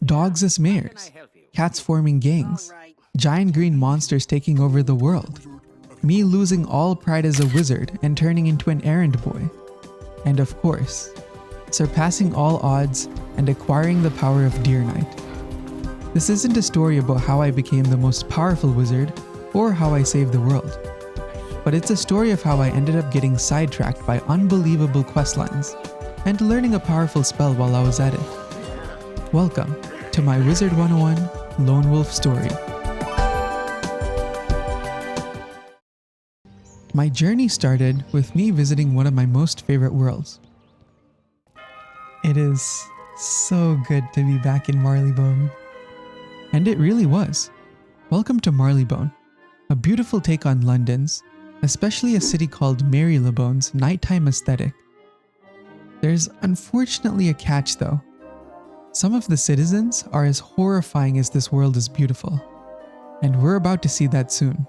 dogs as mayors, cats forming gangs, giant green monsters taking over the world, me losing all pride as a wizard and turning into an errand boy, and of course, surpassing all odds and acquiring the power of Deer Knight. This isn't a story about how I became the most powerful wizard or how I saved the world, but it's a story of how I ended up getting sidetracked by unbelievable questlines and learning a powerful spell while I was at it. Welcome to my Wizard101 Lone Wolf story. My journey started with me visiting one of my most favorite worlds. It is so good to be back in Marleybone. And it really was. Welcome to Marleybone, a beautiful take on London's, especially a city called Marylabone's nighttime aesthetic. There's unfortunately a catch though. Some of the citizens are as horrifying as this world is beautiful, and we're about to see that soon.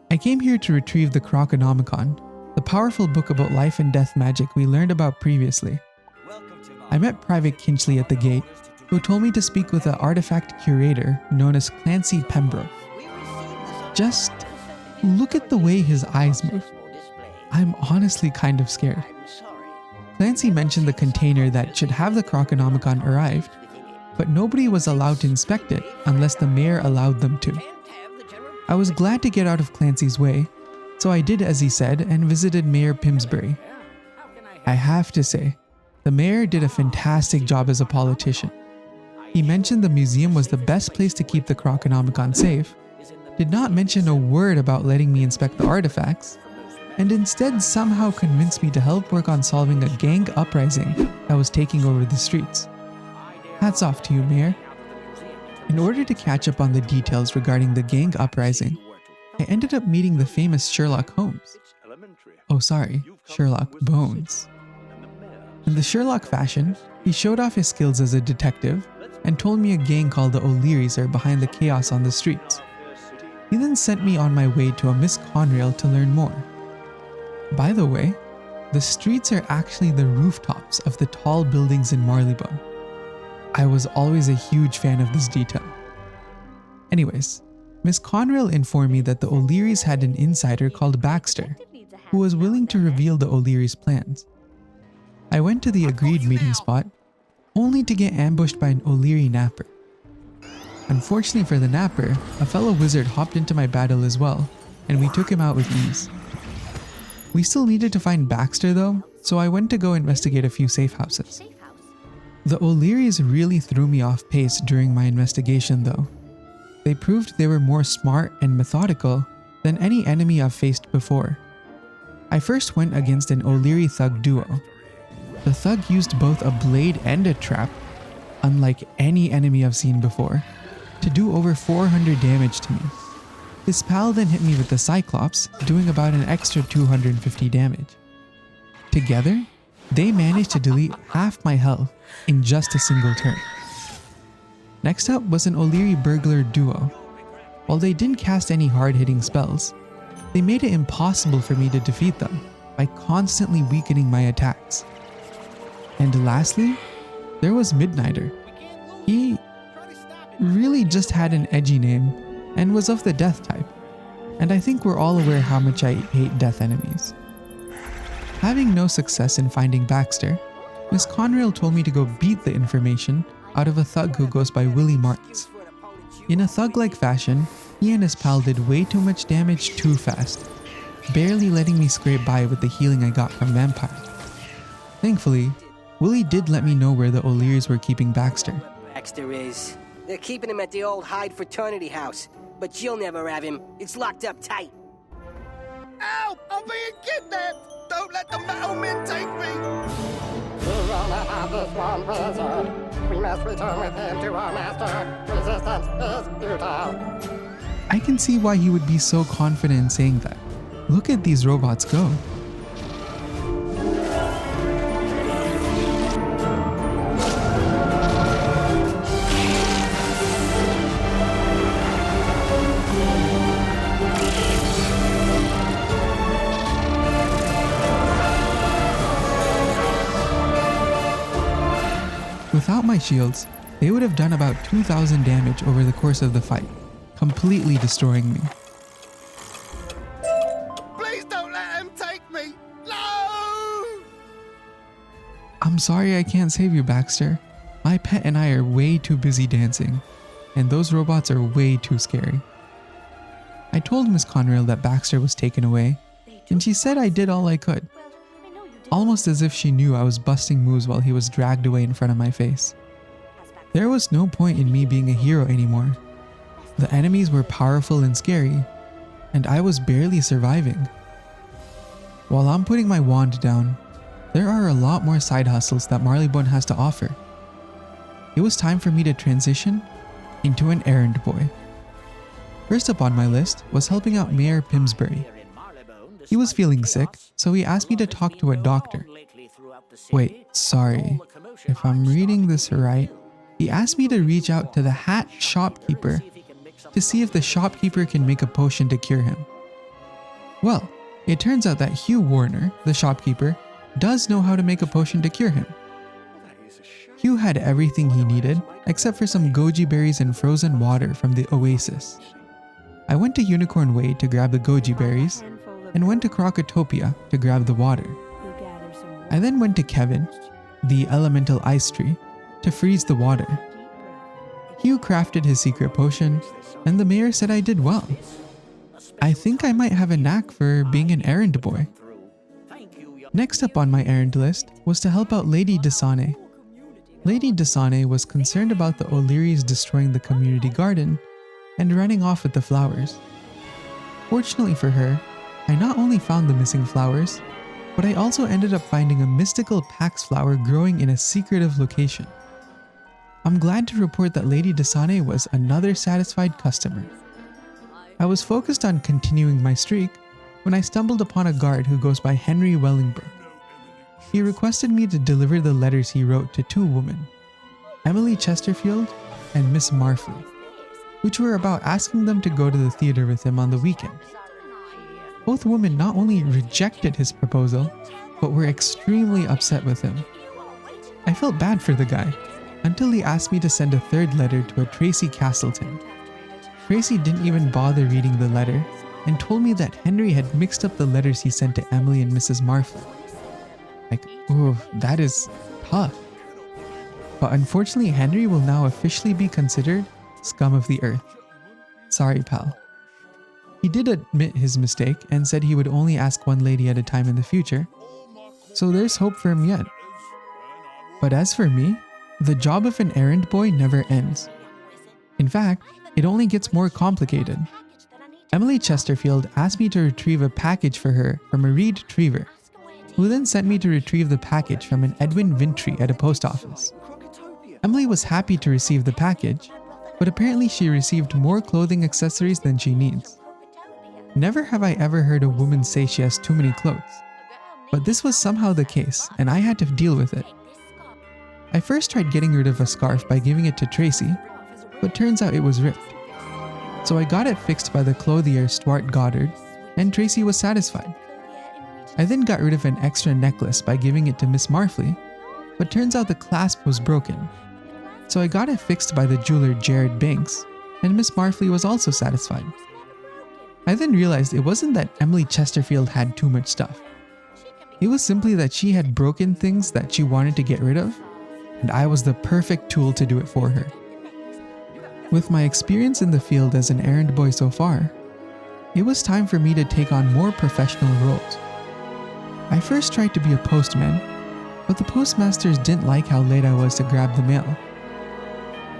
I came here to retrieve the Croconomicon, the powerful book about life and death magic we learned about previously. I met Private Kinchley at the gate, who told me to speak with an artifact curator known as Clancy Pembroke. Just look at the way his eyes move. I'm honestly kind of scared. Clancy mentioned the container that should have the Croconomicon arrived, but nobody was allowed to inspect it unless the mayor allowed them to. I was glad to get out of Clancy's way, so I did as he said and visited Mayor Pimsbury. I have to say, the mayor did a fantastic job as a politician. He mentioned the museum was the best place to keep the Croconomicon safe, did not mention a word about letting me inspect the artifacts, and instead somehow convinced me to help work on solving a gang uprising that was taking over the streets. Hats off to you, Mayor. In order to catch up on the details regarding the gang uprising, I ended up meeting the famous Sherlock Holmes. Oh sorry, Sherlock Bones. In the Sherlock fashion, he showed off his skills as a detective and told me a gang called the O'Learys are behind the chaos on the streets. He then sent me on my way to a Miss Conrail to learn more. By the way, the streets are actually the rooftops of the tall buildings in Marleybone. I was always a huge fan of this detail. Anyways, Miss Conrail informed me that the O'Learys had an insider called Baxter, who was willing to reveal the O'Learys' plans. I went to the agreed meeting spot, only to get ambushed by an O'Leary napper. Unfortunately for the napper, a fellow wizard hopped into my battle as well, and we took him out with ease. We still needed to find Baxter though, so I went to go investigate a few safe houses. The O'Learys really threw me off pace during my investigation though. They proved they were more smart and methodical than any enemy I've faced before. I first went against an O'Leary thug duo. The thug used both a blade and a trap, unlike any enemy I've seen before, to do over 400 damage to me. His pal then hit me with the Cyclops, doing about an extra 250 damage. Together, they managed to delete half my health in just a single turn. Next up was an O'Leary burglar duo. While they didn't cast any hard-hitting spells, they made it impossible for me to defeat them by constantly weakening my attacks. And lastly, there was Midnighter. He really just had an edgy name and was of the death type, and I think we're all aware how much I hate death enemies. Having no success in finding Baxter, Miss Conrail told me to go beat the information out of a thug who goes by Willie Martins. In a thug-like fashion, he and his pal did way too much damage too fast, barely letting me scrape by with the healing I got from Vampire. Thankfully, Willie did let me know where the O'Learys were keeping Baxter. Baxter is. They're keeping him at the old Hyde fraternity house, but you'll never have him. It's locked up tight. Ow! I'm being kidnapped! Don't let the metal men take me! We only have this one wizard. We must return with him to our master. Resistance is futile. I can see why he would be so confident in saying that. Look at these robots go. Without my shields, They would have done about 2,000 damage over the course of the fight, completely destroying me. Please don't let him take me! No! I'm sorry I can't save you, Baxter. My pet and I are way too busy dancing, and those robots are way too scary. I told Miss Conrail that Baxter was taken away, and she said I did all I could, almost as if she knew I was busting moves while he was dragged away in front of my face. There was no point in me being a hero anymore. The enemies were powerful and scary, and I was barely surviving. While I'm putting my wand down, there are a lot more side hustles that Marleybone has to offer. It was time for me to transition into an errand boy. First up on my list was helping out Mayor Pimsbury. He was feeling sick, so he asked me to talk to a doctor. Wait, sorry. If I'm reading this right, he asked me to reach out to the hat shopkeeper to see if the shopkeeper can make a potion to cure him. Well, it turns out that Hugh Warner, the shopkeeper, does know how to make a potion to cure him. Hugh had everything he needed, except for some goji berries and frozen water from the oasis. I went to Unicorn Way to grab the goji berries, and went to Crocotopia to grab the water. I then went to Kevin, the elemental ice tree, to freeze the water. Hugh crafted his secret potion, and the mayor said I did well. I think I might have a knack for being an errand boy. Next up on my errand list was to help out Lady Desane. Lady Desane was concerned about the O'Learys destroying the community garden and running off with the flowers. Fortunately for her, I not only found the missing flowers, but I also ended up finding a mystical Pax flower growing in a secretive location. I'm glad to report that Lady Desane was another satisfied customer. I was focused on continuing my streak when I stumbled upon a guard who goes by Henry Wellingbrook. He requested me to deliver the letters he wrote to two women, Emily Chesterfield and Miss Marfley, which were about asking them to go to the theater with him on the weekend. Both women not only rejected his proposal, but were extremely upset with him. I felt bad for the guy, until he asked me to send a third letter to a Tracy Castleton. Tracy didn't even bother reading the letter, and told me that Henry had mixed up the letters he sent to Emily and Mrs. Marfley. Like, ooh, that is tough. But unfortunately, Henry will now officially be considered scum of the earth. Sorry, pal. He did admit his mistake and said he would only ask one lady at a time in the future, so there's hope for him yet. But as for me, the job of an errand boy never ends. In fact, it only gets more complicated. Emily Chesterfield asked me to retrieve a package for her from a Reed Triever, who then sent me to retrieve the package from an Edwin Vintry at a post office. Emily was happy to receive the package, but apparently she received more clothing accessories than she needs. Never have I ever heard a woman say she has too many clothes, but this was somehow the case, and I had to deal with it. I first tried getting rid of a scarf by giving it to Tracy, but turns out it was ripped. So I got it fixed by the clothier Stuart Goddard, and Tracy was satisfied. I then got rid of an extra necklace by giving it to Miss Marfley, but turns out the clasp was broken. So I got it fixed by the jeweler Jared Banks, and Miss Marfley was also satisfied. I then realized it wasn't that Emily Chesterfield had too much stuff. It was simply that she had broken things that she wanted to get rid of, and I was the perfect tool to do it for her. With my experience in the field as an errand boy so far, it was time for me to take on more professional roles. I first tried to be a postman, but the postmasters didn't like how late I was to grab the mail.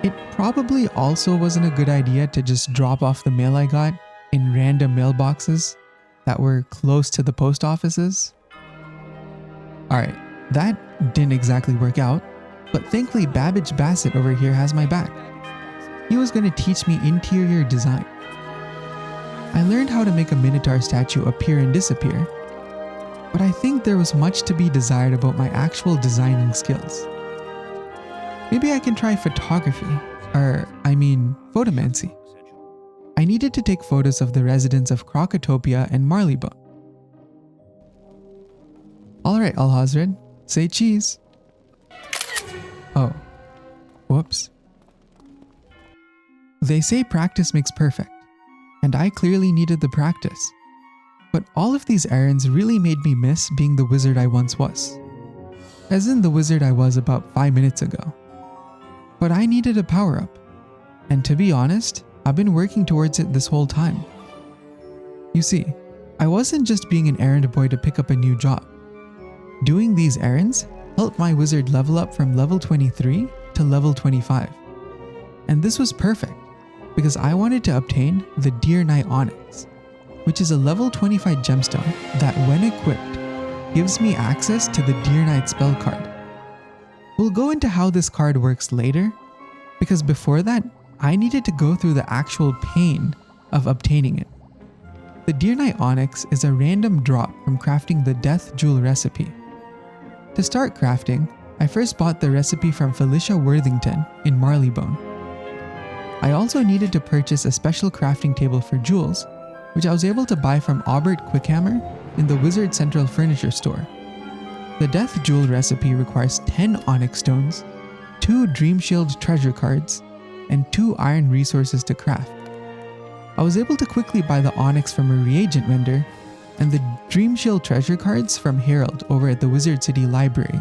It probably also wasn't a good idea to just drop off the mail I got in random mailboxes that were close to the post offices. Alright, that didn't exactly work out, but thankfully Babbage Bassett over here has my back. He was going to teach me interior design. I learned how to make a Minotaur statue appear and disappear, but I think there was much to be desired about my actual designing skills. Maybe I can try photography, photomancy. I needed to take photos of the residents of Crocotopia and Marleybone. Alright, Alhazred, say cheese. Oh, whoops, They say practice makes perfect, and I clearly needed the practice. But all of these errands really made me miss being the wizard I once was. As in the wizard I was about 5 minutes ago. But I needed a power-up. And to be honest, I've been working towards it this whole time. You see, I wasn't just being an errand boy to pick up a new job. Doing these errands helped my wizard level up from level 23 to level 25. And this was perfect, because I wanted to obtain the Deer Knight Onyx, which is a level 25 gemstone that, when equipped, gives me access to the Deer Knight spell card. We'll go into how this card works later, because before that, I needed to go through the actual pain of obtaining it. The Deer Knight Onyx is a random drop from crafting the Death Jewel recipe. To start crafting, I first bought the recipe from Felicia Worthington in Marleybone. I also needed to purchase a special crafting table for jewels, which I was able to buy from Aubert Quickhammer in the Wizard Central Furniture Store. The Death Jewel recipe requires 10 Onyx stones, 2 Dream Shield treasure cards, and 2 iron resources to craft. I was able to quickly buy the Onyx from a reagent vendor and the Dream Shield treasure cards from Harold over at the Wizard City Library.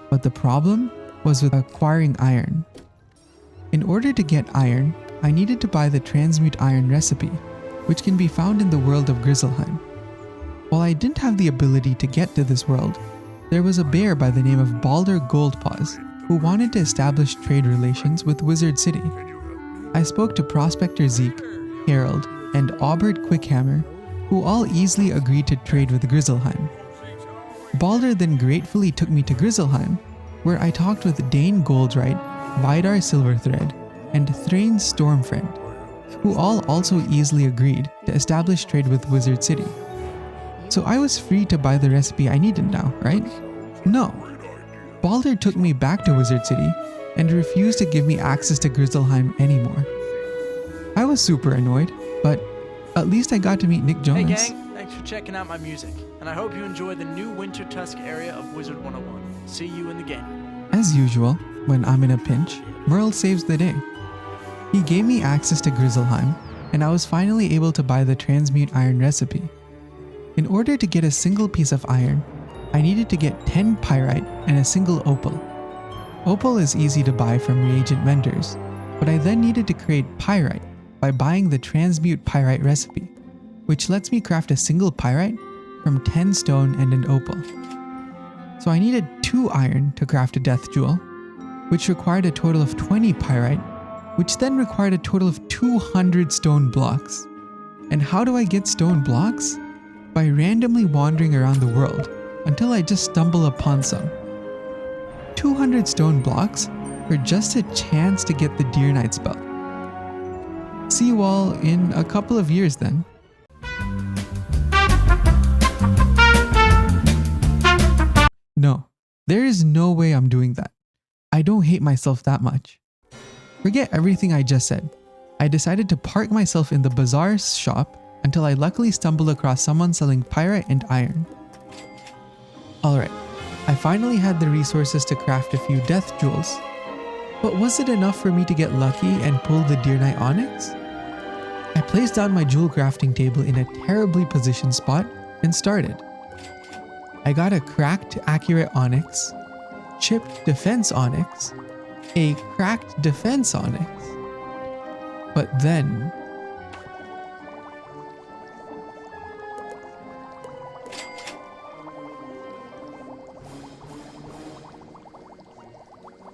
But the problem was with acquiring iron. In order to get iron, I needed to buy the Transmute Iron recipe, which can be found in the world of Grizzleheim. While I didn't have the ability to get to this world, there was a bear by the name of Balder Goldpaws who wanted to establish trade relations with Wizard City. I spoke to Prospector Zeke, Harold, and Aubert Quickhammer, who all easily agreed to trade with Grizzleheim. Balder then gratefully took me to Grizzleheim, where I talked with Dane Goldright, Vidar Silverthread, and Thrain Stormfriend, who all also easily agreed to establish trade with Wizard City. So I was free to buy the recipe I needed now, right? No. Balder took me back to Wizard City and refused to give me access to Grizzleheim anymore. I was super annoyed, but at least I got to meet Nick Jones. Hey gang, thanks for checking out my music, and I hope you enjoy the new Winter Tusk area of Wizard101. See you in the game. As usual, when I'm in a pinch, Merle saves the day. He gave me access to Grizzleheim, and I was finally able to buy the Transmute Iron recipe. In order to get a single piece of iron, I needed to get 10 pyrite and a single opal. Opal is easy to buy from reagent vendors, but I then needed to create pyrite by buying the Transmute Pyrite recipe, which lets me craft a single pyrite from 10 stone and an opal. So I needed 2 iron to craft a Death Jewel, which required a total of 20 pyrite, which then required a total of 200 stone blocks. And how do I get stone blocks? By randomly wandering around the world until I just stumble upon some. 200 stone blocks for just a chance to get the Deer Knight spell. See you all in a couple of years then. No, there is no way I'm doing that. I don't hate myself that much. Forget everything I just said. I decided to park myself in the bazaar shop until I luckily stumbled across someone selling pyrite and iron. Alright, I finally had the resources to craft a few Death Jewels. But was it enough for me to get lucky and pull the Deer Knight Onyx? I placed down my jewel crafting table in a terribly positioned spot and started. I got a cracked accurate onyx, chipped defense onyx, a cracked defense onyx. But then...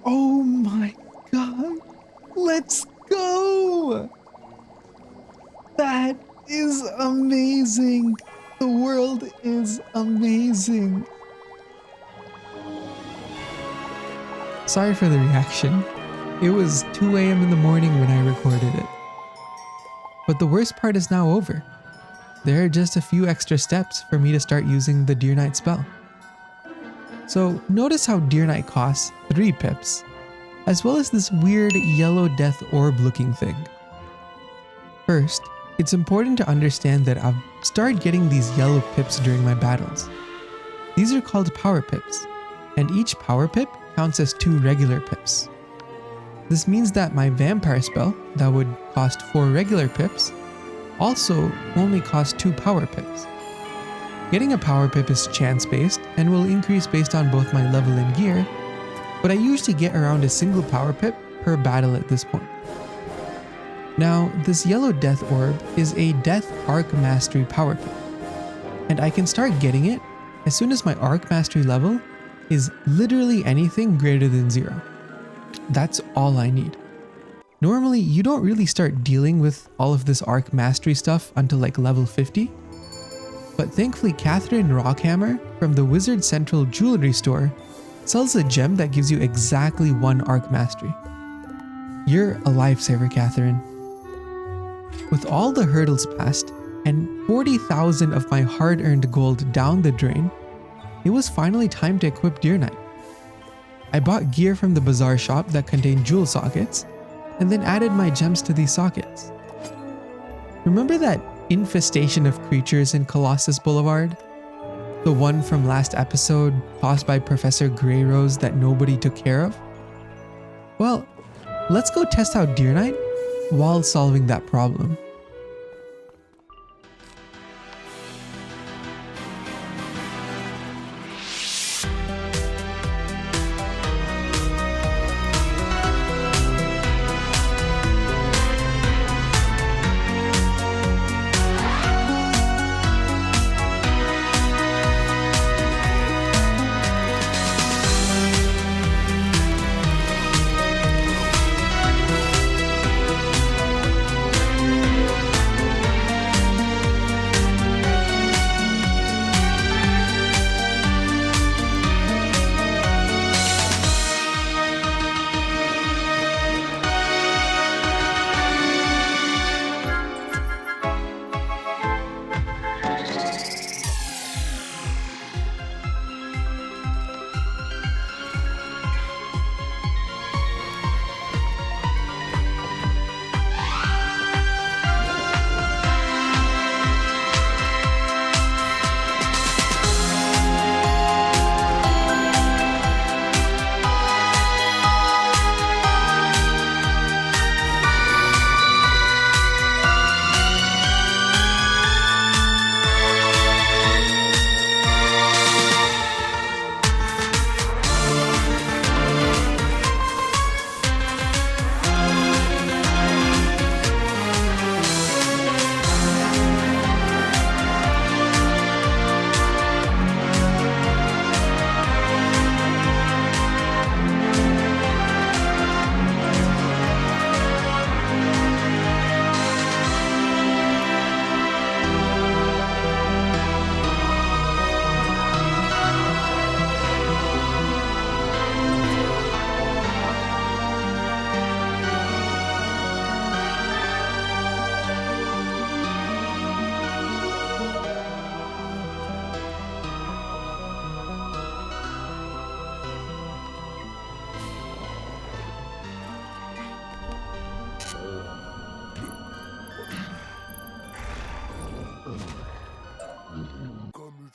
oh my god! Let's go! That is amazing! The world is amazing! Sorry for the reaction. It was 2 a.m. in the morning when I recorded it. But the worst part is now over. There are just a few extra steps for me to start using the Deer Knight spell. So notice how Deer Knight costs 3 pips, as well as this weird yellow death orb looking thing. First, it's important to understand that I've started getting these yellow pips during my battles. These are called power pips, and each power pip counts as 2 regular pips. This means that my vampire spell, that would cost 4 regular pips, also only costs 2 power pips. Getting a power pip is chance based and will increase based on both my level and gear, but I usually get around a single power pip per battle at this point. Now, this yellow death orb is a death arc mastery power pip, and I can start getting it as soon as my arc mastery level is literally anything greater than 0. That's all I need. Normally, you don't really start dealing with all of this arc mastery stuff until like level 50, but thankfully Catherine Rockhammer from the Wizard Central Jewelry Store sells a gem that gives you exactly 1 arc mastery. You're a lifesaver, Catherine. With all the hurdles passed and 40,000 of my hard-earned gold down the drain, it was finally time to equip Deer Knight. I bought gear from the bazaar shop that contained jewel sockets, and then added my gems to these sockets. Remember that infestation of creatures in Colossus Boulevard? The one from last episode caused by Professor Greyrose that nobody took care of? Well, let's go test out Deer Knight while solving that problem.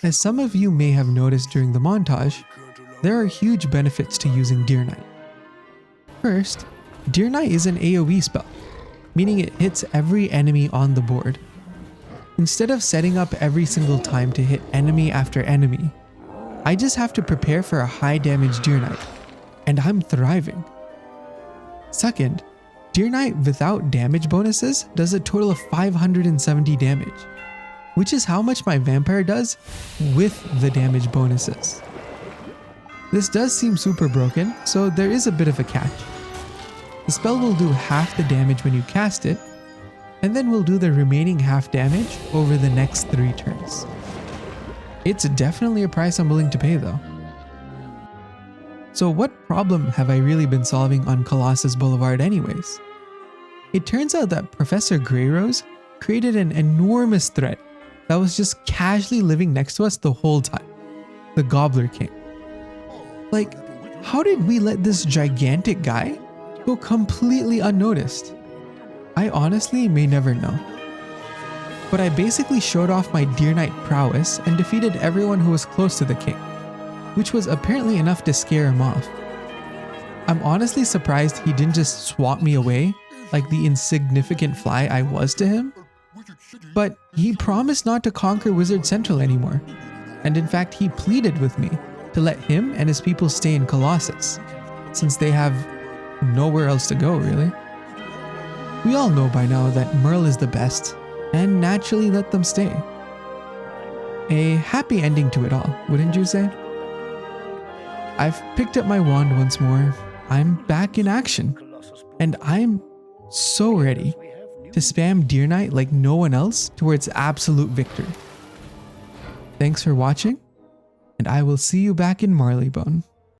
As some of you may have noticed during the montage, there are huge benefits to using Deer Knight. First, Deer Knight is an AoE spell, meaning it hits every enemy on the board. Instead of setting up every single time to hit enemy after enemy, I just have to prepare for a high damage Deer Knight, and I'm thriving. Second, Deer Knight without damage bonuses does a total of 570 damage, which is how much my vampire does with the damage bonuses. This does seem super broken, so there is a bit of a catch. The spell will do half the damage when you cast it, and then will do the remaining half damage over the next 3 turns. It's definitely a price I'm willing to pay though. So what problem have I really been solving on Colossus Boulevard anyways? It turns out that Professor Greyrose created an enormous threat that was just casually living next to us the whole time. The Gobbler King. Like, how did we let this gigantic guy go completely unnoticed? I honestly may never know. But I basically showed off my Deer Knight prowess and defeated everyone who was close to the king, which was apparently enough to scare him off. I'm honestly surprised he didn't just swat me away like the insignificant fly I was to him. But he promised not to conquer Wizard Central anymore. And in fact, he pleaded with me to let him and his people stay in Colossus, since they have nowhere else to go, really. We all know by now that Merle is the best, and naturally let them stay. A happy ending to it all, wouldn't you say? I've picked up my wand once more. I'm back in action, and I'm so ready to spam Deer Knight like no one else towards absolute victory. Thanks for watching, and I will see you back in Marleybone.